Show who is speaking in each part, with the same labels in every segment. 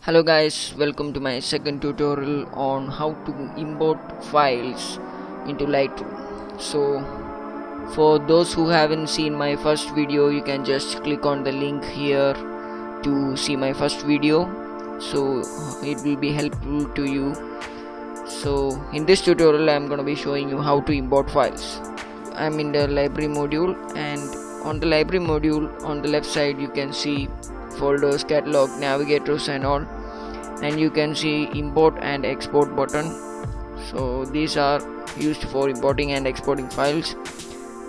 Speaker 1: Hello guys, welcome to my second tutorial on how to import files into Lightroom. So for those who haven't seen my first video, you can just click on the link here to see my first video, so it will be helpful to you. So in this tutorial I'm going to be showing you how to import files. I'm in the library module, and on the library module on the left side you can see folders, catalog, navigators and all, and you can see import and export button. So these are used for importing and exporting files.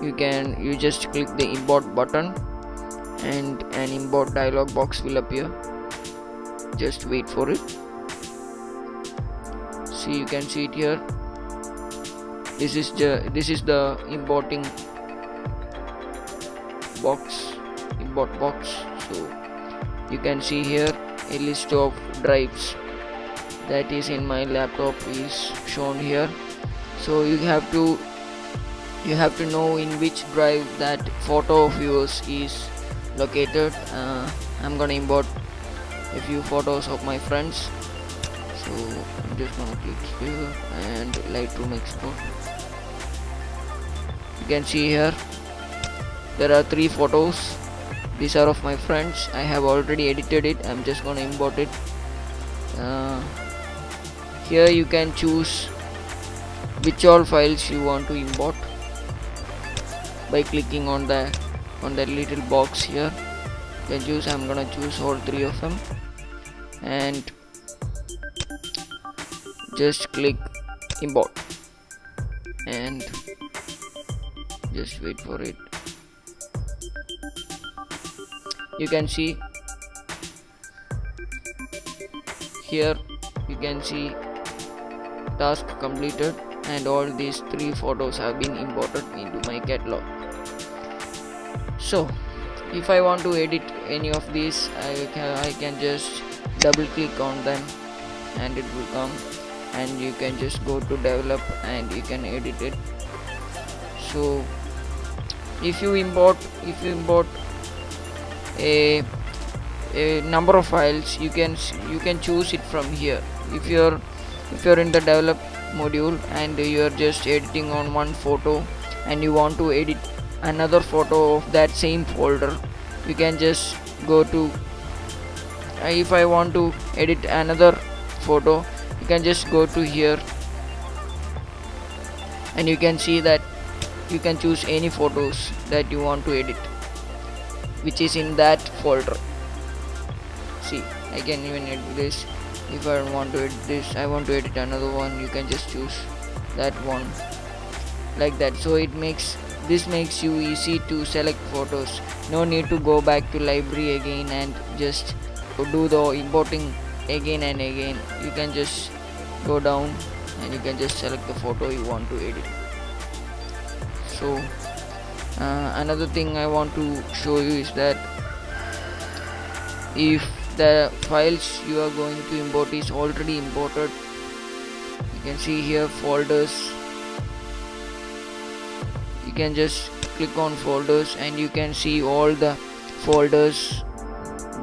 Speaker 1: You just click the import button and an import dialog box will appear. Just wait for it. See, you can see it here. This is the importing box, import box. So you can see here a list of drives that is in my laptop is shown here. So you have to know in which drive that photo of yours is located. I'm gonna import a few photos of my friends, so I'm just gonna click here and Lightroom export. You can see here there are 3 photos. These are of my friends. I have already edited it. I'm just gonna import it. Here you can choose which all files you want to import by clicking on the little box here. You can choose. I'm gonna choose all 3 of them and just click import and just wait for it. You can see here, you can see task completed, and all these 3 photos have been imported into my catalog. So if I want to edit any of these, I can just double click on them and it will come, and you can just go to develop and you can edit it. So if you import a number of files, you can choose it from here. If you're in the develop module and you're just editing on one photo and you want to edit another photo of that same folder, you can just go to if I want to edit another photo, you can just go to here and you can see that you can choose any photos that you want to edit which is in that folder. See, I can even edit this. If I don't want to edit this, I want to edit another one, you can just choose that one like that. So this makes you easy to select photos. No need to go back to library again and just do the importing again and again. You can just go down and you can just select the photo you want to edit. So another thing I want to show you is that if the files you are going to import is already imported, you can see here folders. You can just click on folders and you can see all the folders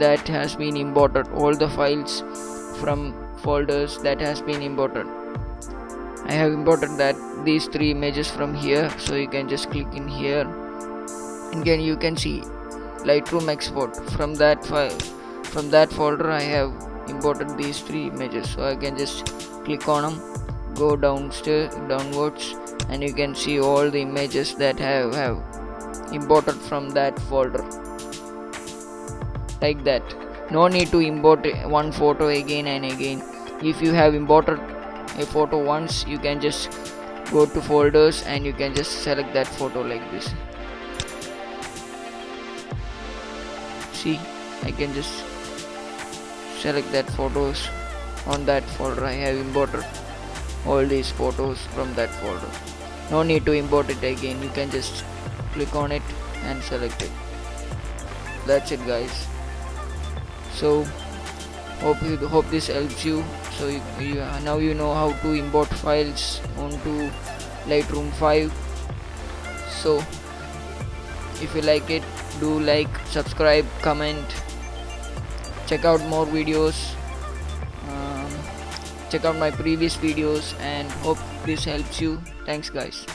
Speaker 1: that has been imported, all the files from folders that has been imported. I have imported these 3 images from here, so you can just click in here. Again, you can see Lightroom export from that file. From that folder I have imported these 3 images, so I can just click on them, go downwards, and you can see all the images that have imported from that folder like that. No need to import one photo again and again. If you have imported a photo once, you can just go to folders and you can just select that photo like this. See, I can just select that photos on that folder. I have imported all these photos from that folder. No need to import it again. You can just click on it and select it. That's it, guys. So hope this helps you. So now you know how to import files onto Lightroom 5. So if you like it, do like, subscribe, comment, check out more videos. check out my previous videos and hope this helps you. Thanks guys.